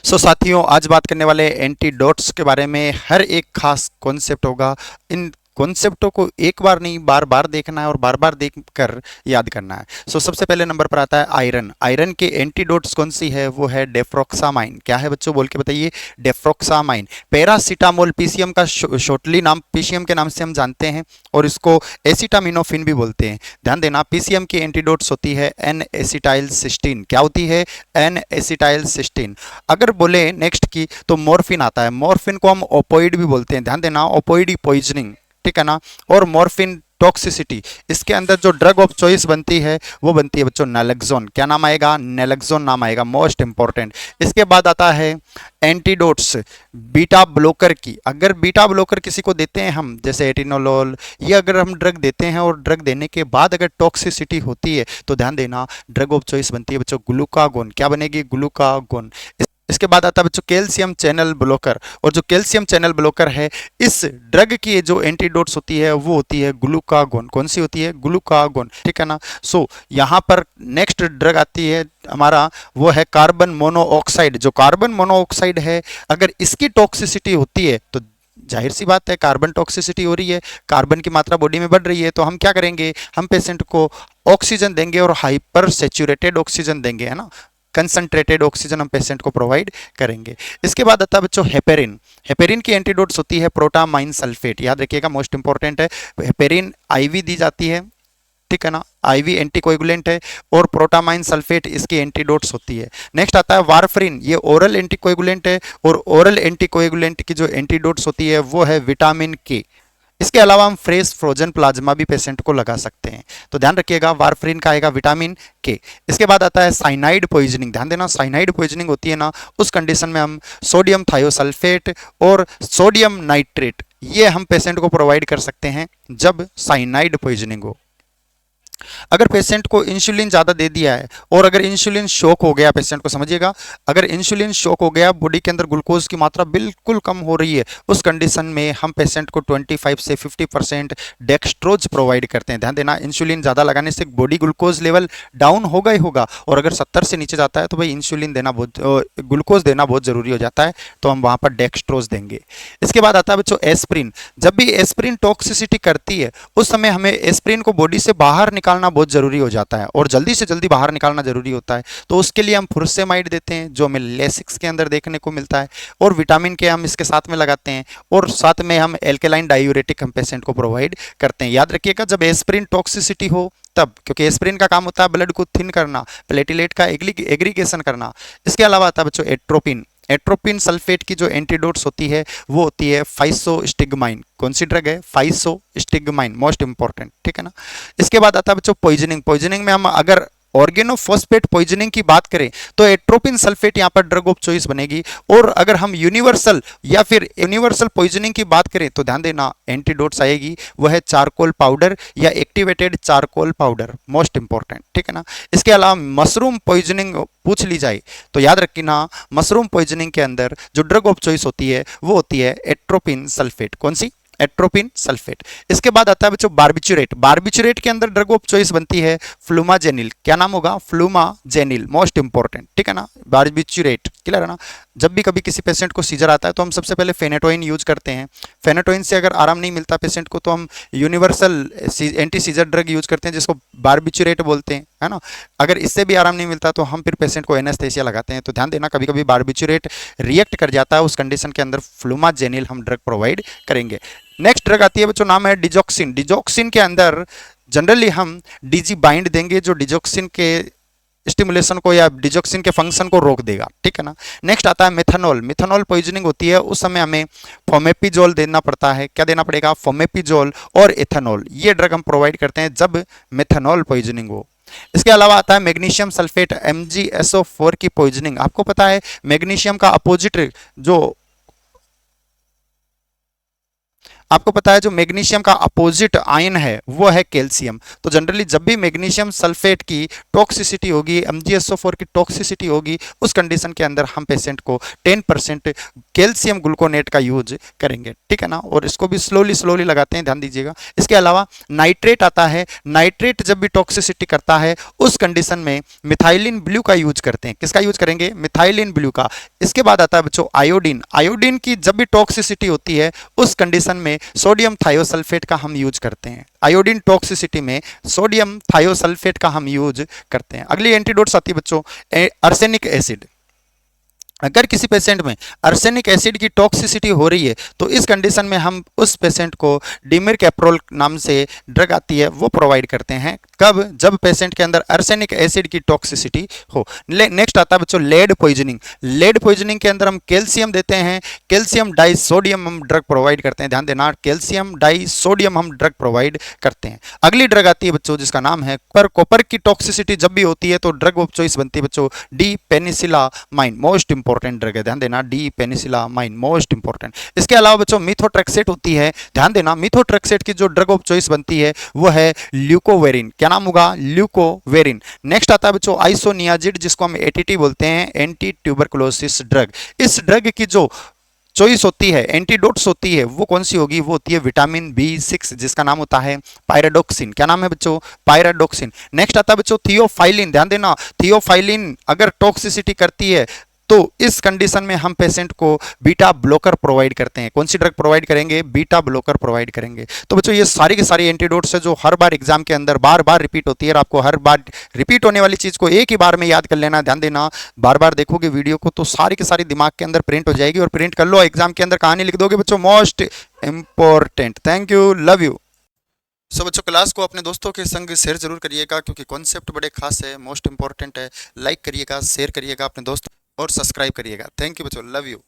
सो साथियों, आज बात करने वाले एंटीडोट्स के बारे में। हर एक खास कॉन्सेप्ट होगा। इन कॉन्सेप्टों को एक बार नहीं, बार बार देखना है और बार बार देख कर याद करना है। सो सबसे पहले नंबर पर आता है आयरन। आयरन के एंटीडोट्स कौन सी है? वो है डेफ्रोक्सामाइन। क्या है बच्चों, बोल के बताइए। डेफ्रोक्सामाइन। पैरासीटामोल पीसीएम का शॉर्टली नाम पीसीएम के नाम से हम जानते हैं और इसको एसिटामिनोफिन भी बोलते हैं। ध्यान देना, पीसीएम की एंटीडोट्स होती है एन एसिटाइल सिस्टीन। क्या होती है? N acetyl cysteine. अगर बोले नेक्स्ट की तो मॉर्फिन आता है। मॉर्फिन को हम ओपोइड भी बोलते हैं। ध्यान देना, ओपोइड पॉइजनिंग, ठीक है ना। और मॉर्फिन टॉक्सिसिटी, इसके अंदर जो ड्रग ऑफ चॉइस बनती है वो बनती है बच्चों नैलक्सोन। क्या नाम आएगा? नैलक्सोन नाम आएगा, मोस्ट इंपॉर्टेंट। इसके बाद आता है एंटीडोट्स बीटा ब्लोकर की। अगर बीटा ब्लोकर किसी को देते हैं हम, जैसे एटिनोलोल, ये अगर हम ड्रग देते हैं और ड्रग देने के बाद अगर टॉक्सिसिटी होती है तो ध्यान देना, ड्रग ऑफ चॉइस बनती है बच्चों ग्लूकागोन। क्या बनेगी? ग्लूकागोन। इसके बाद आता है बच्चों कैल्शियम चैनल ब्लॉकर। और जो कैल्शियम चैनल ब्लॉकर है, इस ड्रग की जो एंटीडोट्स होती है वो होती है ग्लूकागोन। कौन सी होती है? ग्लूकागोन, ठीक है ना। सो यहाँ पर नेक्स्ट ड्रग आती है हमारा, वो है कार्बन मोनोऑक्साइड। जो कार्बन मोनोऑक्साइड है, अगर इसकी टॉक्सिसिटी होती है तो जाहिर सी बात है कार्बन टॉक्सिसिटी हो रही है, कार्बन की मात्रा बॉडी में बढ़ रही है, तो हम क्या करेंगे? हम पेशेंट को ऑक्सीजन देंगे और हाइपर सेचुरेटेड ऑक्सीजन देंगे, है ना। कंसंट्रेटेड ऑक्सीजन हम पेशेंट को प्रोवाइड करेंगे। इसके बाद आता है बच्चों हेपेरिन। हेपेरिन की एंटीडोट्स होती है प्रोटामाइन सल्फेट। याद रखिएगा, मोस्ट इंपॉर्टेंट है। हेपेरिन आईवी दी जाती है, ठीक है ना। आईवी एंटीकोएगुलेंट है और प्रोटामाइन सल्फेट इसकी एंटीडोट्स होती है। नेक्स्ट आता है वारफरिन। ये ओरल एंटीकोएगुलेंट है और ओरल एंटीकोएगुलेंट की जो एंटीडोट्स होती है वो है विटामिन के। इसके अलावा हम फ्रेश फ्रोजन प्लाज्मा भी पेशेंट को लगा सकते हैं, तो ध्यान रखिएगा वारफरिन का आएगा विटामिन के। इसके बाद आता है साइनाइड पॉइजनिंग। ध्यान देना, साइनाइड पॉइजनिंग होती है ना, उस कंडीशन में हम सोडियम थायोसल्फेट और सोडियम नाइट्रेट ये हम पेशेंट को प्रोवाइड कर सकते हैं जब साइनाइड पॉइजनिंग हो। अगर पेशेंट को इंसुलिन ज़्यादा दे दिया है और अगर इंसुलिन शॉक हो गया, पेशेंट को समझिएगा, अगर इंसुलिन शॉक हो गया, बॉडी के अंदर ग्लूकोज की मात्रा बिल्कुल कम हो रही है, उस कंडीशन में हम पेशेंट को 25 से 50% डेक्स्ट्रोज प्रोवाइड करते हैं। ध्यान देना, इंसुलिन ज़्यादा लगाने से बॉडी ग्लूकोज लेवल डाउन होगा ही होगा, और अगर 70 से नीचे जाता है तो भाई इंसुलिन देना ग्लूकोज देना बहुत ज़रूरी हो जाता है, तो हम वहाँ पर डेक्स्ट्रोज देंगे। इसके बाद आता है बच्चों एस्प्रिन। जब भी एस्प्रिन टॉक्सिसिटी करती है उस समय हमें एस्प्रिन को बॉडी से बाहर निकालना बहुत जरूरी हो जाता है और जल्दी से जल्दी बाहर निकालना जरूरी होता है, तो उसके लिए हम फुरसेमाइड देते हैं जो हमें लेसिक्स के अंदर देखने को मिलता है, और विटामिन के हम इसके साथ में लगाते हैं, और साथ में हम एल्केलाइन डायूरेटिक हम पेशेंट को प्रोवाइड करते हैं। याद रखिएगा, जब एस्प्रिन टॉक्सिसिटी हो तब, क्योंकि एस्प्रिन का काम होता है ब्लड को थिन करना, प्लेटिलेट का एग्रीगेशन करना। इसके अलावा आता है बच्चों एट्रोपिन। एट्रोपिन सल्फेट की जो एंटीडोट्स होती है वो होती है फाइसोस्टिग्माइन। कौन सी ड्रग है? फाइसोस्टिग्माइन, मोस्ट इंपॉर्टेंट, ठीक है ना। इसके बाद आता है बच्चों पॉइजनिंग। पॉइजनिंग में हम अगर ऑर्गेनोफॉस्फेट पॉइजनिंग की बात करें तो एट्रोपिन सल्फेट यहाँ पर ड्रग ऑफ चॉइस बनेगी, और अगर हम यूनिवर्सल या फिर यूनिवर्सल पॉइजनिंग की बात करें तो ध्यान देना एंटीडोट्स आएगी, वह है चारकोल पाउडर या activated charcoal powder, most important, ठीक है ना। इसके अलावा मशरूम पॉइजनिंग पूछ ली जाए तो याद रखना, मशरूम पॉइजनिंग के अंदर जो ड्रग ऑफ चॉइस होती है वो होती है एट्रोपिन सल्फेट। कौन सी? Atropine sulphate. इसके बाद आता है बच्चों बार्बिचुरेट। बार्बिचुरेट के अंदर ड्रग ऑफ चॉइस बनती है फ्लूमाजेनिल। क्या नाम होगा? फ्लूमाजेनिल, मोस्ट इंपॉर्टेंट, ठीक है ना। बार्बिचुरेट क्लियर है ना। जब भी कभी किसी पेशेंट को सीजर आता है तो हम सबसे पहले फेनेटोइन यूज करते हैं। फेनेटोइन से अगर आराम नहीं मिलता पेशेंट को तो हम universal anti scissor drug use करते हैं जिसको बार्बिचुरेट बोलते हैं, है ना। अगर इससे भी आराम नहीं मिलता तो हम फिर पेशेंट को एनेस्थेसिया लगाते हैं। तो ध्यान देना, कभी कभी बार्बिचुरेट रिएक्ट कर जाता है, उस कंडीशन के अंदर फ्लूमाजेनिल हम ड्रग प्रोवाइड करेंगे। नेक्स्ट ड्रग आती है बच्चों, नाम है डिजॉक्सिन। डिजॉक्सिन के अंदर जनरली हम डीजी बाइंड देंगे जो डिजॉक्सिन के स्टिमुलेशन को या डिजॉक्सिन के फंक्शन को रोक देगा, ठीक है ना। नेक्स्ट आता है मिथेनॉल। मिथेनॉल पॉइजनिंग होती है, उस समय हमें फोमेपिजोल देना पड़ता है। क्या देना पड़ेगा? फोमेपिजोल और इथेनॉल, ये ड्रग हम प्रोवाइड करते हैं जब मिथेनॉल पॉइजनिंग हो। इसके अलावा आता है मैग्नीशियम सल्फेट MgSO4 की पॉइजनिंग। आपको पता है मैग्नीशियम का अपोजिट जो आपको पता है जो मैग्नीशियम का अपोजिट आयन है वो है कैल्शियम। तो जनरली जब भी मैग्नीशियम सल्फेट की टॉक्सिसिटी होगी, MgSO4 की टॉक्सिसिटी होगी, उस कंडीशन के अंदर हम पेशेंट को 10% कैल्शियम ग्लूकोनेट का यूज करेंगे, ठीक है ना। और इसको भी स्लोली स्लोली लगाते हैं, ध्यान दीजिएगा। इसके अलावा नाइट्रेट आता है, नाइट्रेट जब भी टॉक्सिसिटी करता है उस कंडीशन में मिथाइलिन ब्लू का यूज करते हैं। किसका यूज करेंगे? मिथाइलिन ब्लू का। इसके बाद आता है बच्चों आयोडीन। आयोडीन की जब भी टॉक्सिसिटी होती है उस कंडीशन में सोडियम थायोसल्फेट का हम यूज करते हैं। आयोडीन टॉक्सिसिटी में सोडियम थायोसल्फेट का हम यूज करते हैं। अगली एंटीडोट्स आती है बच्चों आर्सेनिक एसिड। अगर किसी पेशेंट में आर्सेनिक एसिड की टॉक्सिसिटी हो रही है तो इस कंडीशन में हम उस पेशेंट को डिमिरकैप्रोल नाम से ड्रग आती है वो प्रोवाइड करते हैं। कब? जब पेशेंट के अंदर आर्सेनिक एसिड की टॉक्सिसिटी हो। नेक्स्ट आता है बच्चों लेड पॉइजनिंग। लेड पॉइजनिंग के अंदर हम कैल्शियम देते हैं, कैल्शियम डाइसोडियम हम ड्रग प्रोवाइड करते हैं। ध्यान देना, कैल्शियम डाइसोडियम हम ड्रग प्रोवाइड करते हैं। अगली ड्रग आती है बच्चों जिसका नाम है कॉपर की टॉक्सिसिटी जब भी होती है तो ड्रग ऑफ चॉइस बनती है बच्चों D penicillamine. Most important drug है, ध्यान देना, डी पेनिसिलामाइन मोस्ट इंपॉर्टेंट। इसके अलावा बच्चों मिथोट्रेक्सेट होती है, ध्यान देना, मिथोट्रेक्सेट की जो ड्रग ऑफ चॉइस बनती है वो है ल्यूकोवेरिन। क्या नाम होगा? ल्यूकोवेरिन। नेक्स्ट आता है बच्चों आइसोनियाजिड जिसको हम एटीटी बोलते हैं, एंटी ट्यूबरकुलोसिस ड्रग। इस ड्रग की जो चॉइस होती है, एंटीडोट्स होती है, वो कौन सी होगी? वो होती है विटामिन B6 जिसका नाम होता है पायराडोक्सिन। क्या नाम है बच्चों? पायराडोक्सिन। नेक्स्ट आता है बच्चों थियोफाइलिन। ध्यान देना, थियोफाइलिन अगर टॉक्सिसिटी करती है तो इस कंडीशन में हम पेशेंट को बीटा ब्लॉकर प्रोवाइड करते हैं। कौन सी ड्रग प्रोवाइड करेंगे? बीटा ब्लॉकर प्रोवाइड करेंगे। तो बच्चों ये सारी की सारी एंटीडोट्स है जो हर बार एग्जाम के अंदर बार बार रिपीट होती है और आपको हर बार रिपीट होने वाली चीज को एक ही बार में याद कर लेना। ध्यान देना, बार बार देखोगे वीडियो को तो सारी की सारी दिमाग के अंदर प्रिंट हो जाएगी और प्रिंट कर लो, एग्जाम के अंदर कहानी लिख दोगे बच्चों, most important. Thank you, love you. So बच्चों क्लास को अपने दोस्तों के संग शेयर जरूर करिएगा क्योंकि कॉन्सेप्ट बड़े खास है, मोस्ट इंपॉर्टेंट है। लाइक करिएगा, शेयर करिएगा अपने दोस्त और सब्सक्राइब करिएगा। थैंक यू बच्चों, लव यू।